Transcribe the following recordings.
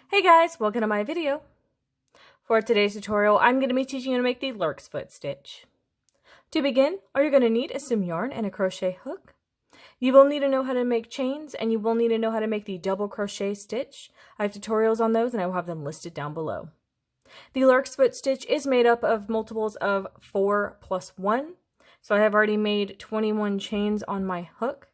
Hey guys, welcome to my video. For today's tutorial, I'm going to be teaching you how to make the Larksfoot stitch. To begin, all you're going to need is some yarn and a crochet hook. You will need to know how to make chains, and you will need to know how to make the double crochet stitch. I have tutorials on those and I will have them listed down below. The Larksfoot stitch is made up of multiples of 4 plus 1, so I have already made 21 chains on my hook.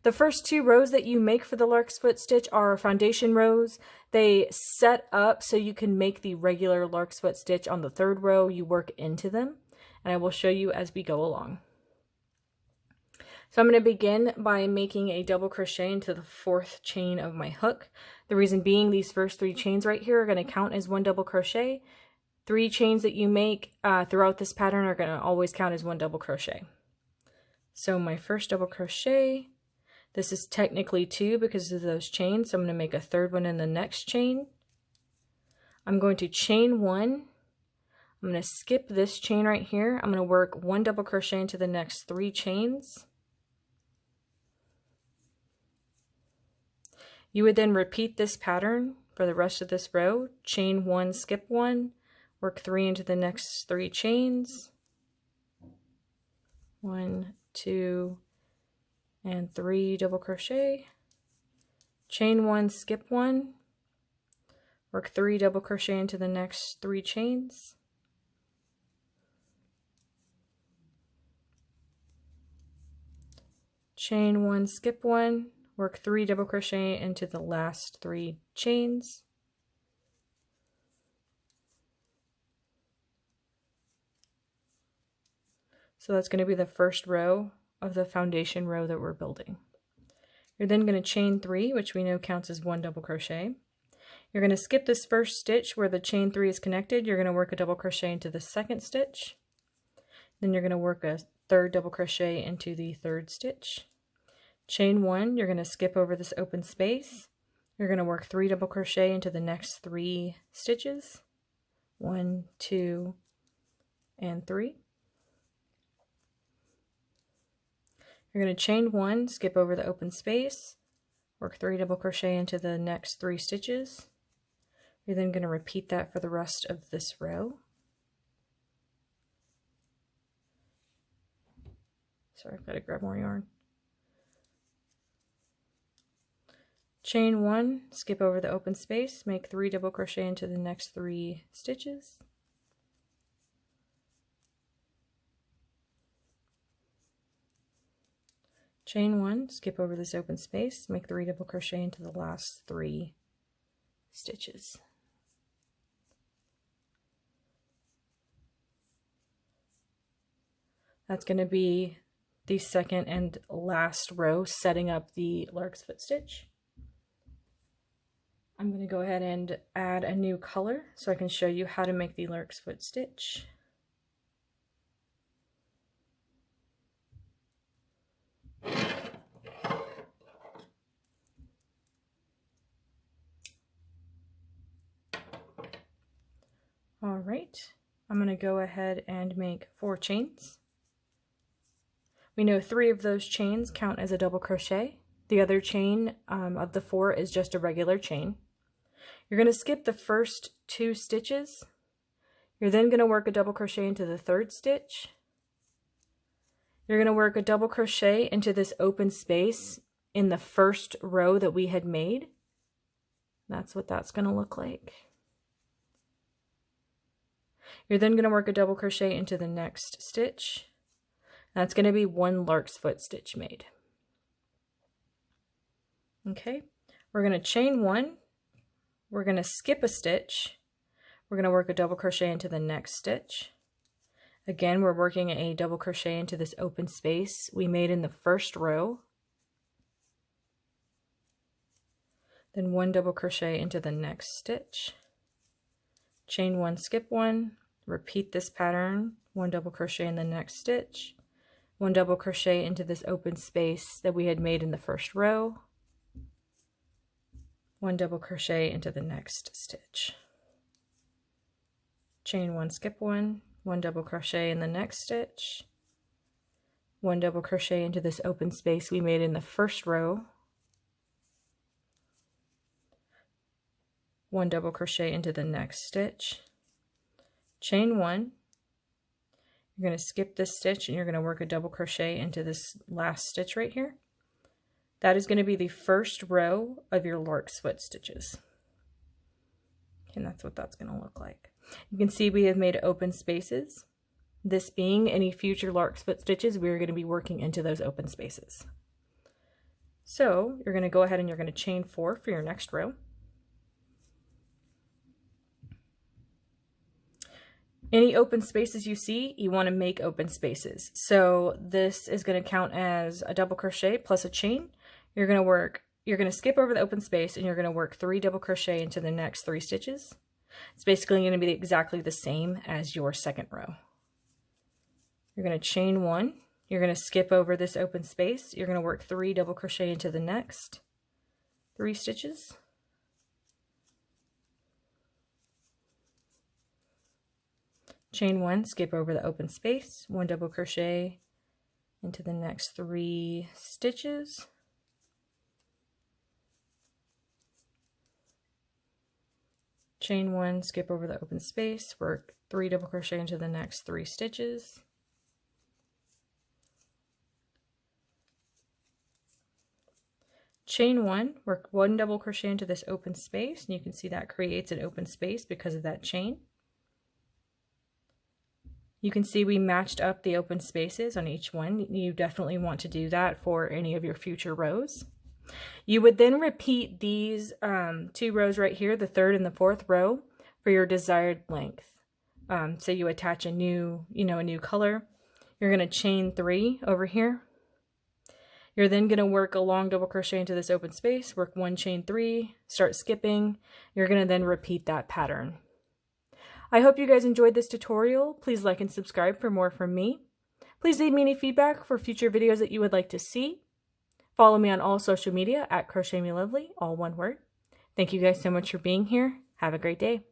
The first 2 rows that you make for the Larksfoot stitch are foundation rows. They set up so you can make the regular Larksfoot stitch on the 3rd row. You work into them, and I will show you as we go along. So I'm going to begin by making a double crochet into the 4th chain of my hook. The reason being, these first 3 chains right here are going to count as 1 double crochet. 3 chains that you make throughout this pattern are going to always count as 1 double crochet. So my first double crochet, this is technically 2 because of those chains, so I'm going to make a 3rd one in the next chain. I'm going to chain 1. I'm going to skip this chain right here. I'm going to work 1 double crochet into the next 3 chains. You would then repeat this pattern for the rest of this row. Chain 1, skip 1, work 3 into the next 3 chains. 1, 2, and 3 double crochet, chain 1, skip 1, work 3 double crochet into the next 3 chains, chain 1, skip 1, work 3 double crochet into the last 3 chains, so that's going to be the first row of the foundation row that we're building. You're then going to chain 3, which we know counts as 1 double crochet. You're going to skip this first stitch where the chain 3 is connected. You're going to work a double crochet into the 2nd stitch. Then you're going to work a 3rd double crochet into the 3rd stitch. Chain 1, you're going to skip over this open space. You're going to work 3 double crochet into the next 3 stitches. 1, 2, and 3. You're going to chain 1, skip over the open space, work 3 double crochet into the next 3 stitches. You're then going to repeat that for the rest of this row. Sorry, I've got to grab more yarn. Chain 1, skip over the open space, make 3 double crochet into the next 3 stitches. Chain 1, skip over this open space, make 3 double crochet into the last 3 stitches. That's going to be the 2nd and last row, setting up the Larksfoot stitch. I'm going to go ahead and add a new color so I can show you how to make the Larksfoot stitch. Alright, I'm going to go ahead and make 4 chains. We know 3 of those chains count as a double crochet. The other chain of the 4 is just a regular chain. You're going to skip the first 2 stitches. You're then going to work a double crochet into the 3rd stitch. You're going to work a double crochet into this open space in the first row that we had made. That's what that's going to look like. You're then going to work a double crochet into the next stitch. That's going to be 1 Larksfoot stitch made. Okay, we're going to chain 1. We're going to skip a stitch. We're going to work a double crochet into the next stitch. Again, we're working a double crochet into this open space we made in the first row. Then 1 double crochet into the next stitch. Chain 1, skip 1. Repeat this pattern, 1 double crochet in the next stitch, 1 double crochet into this open space that we had made in the first row, 1 double crochet into the next stitch, chain 1, skip 1, 1 double crochet in the next stitch, 1 double crochet into this open space we made in the first row, 1 double crochet into the next stitch, chain 1. You're going to skip this stitch and you're going to work a double crochet into this last stitch right here. That is going to be the first row of your Larksfoot stitches. And that's what that's going to look like. You can see we have made open spaces. This being any future Larksfoot stitches, we're going to be working into those open spaces. So you're going to go ahead and you're going to chain 4 for your next row. Any open spaces you see, you want to make open spaces. So this is going to count as a double crochet plus a chain. You're going to skip over the open space and you're going to work 3 double crochet into the next 3 stitches. It's basically going to be exactly the same as your second row. You're going to chain 1. You're going to skip over this open space. You're going to work 3 double crochet into the next 3 stitches. Chain 1, skip over the open space, 1 double crochet into the next 3 stitches. Chain 1, skip over the open space, work 3 double crochet into the next 3 stitches. Chain 1, work 1 double crochet into this open space, and you can see that creates an open space because of that chain. You can see we matched up the open spaces on each one. You definitely want to do that for any of your future rows. You would then repeat these 2 rows right here, the 3rd and the 4th row, for your desired length. So you attach a new color. You're going to chain 3 over here. You're then going to work a long double crochet into this open space, work 1 chain 3, start skipping. You're going to then repeat that pattern. I hope you guys enjoyed this tutorial. Please like and subscribe for more from me. Please leave me any feedback for future videos that you would like to see. Follow me on all social media at crochetmelovely, all one word. Thank you guys so much for being here. Have a great day.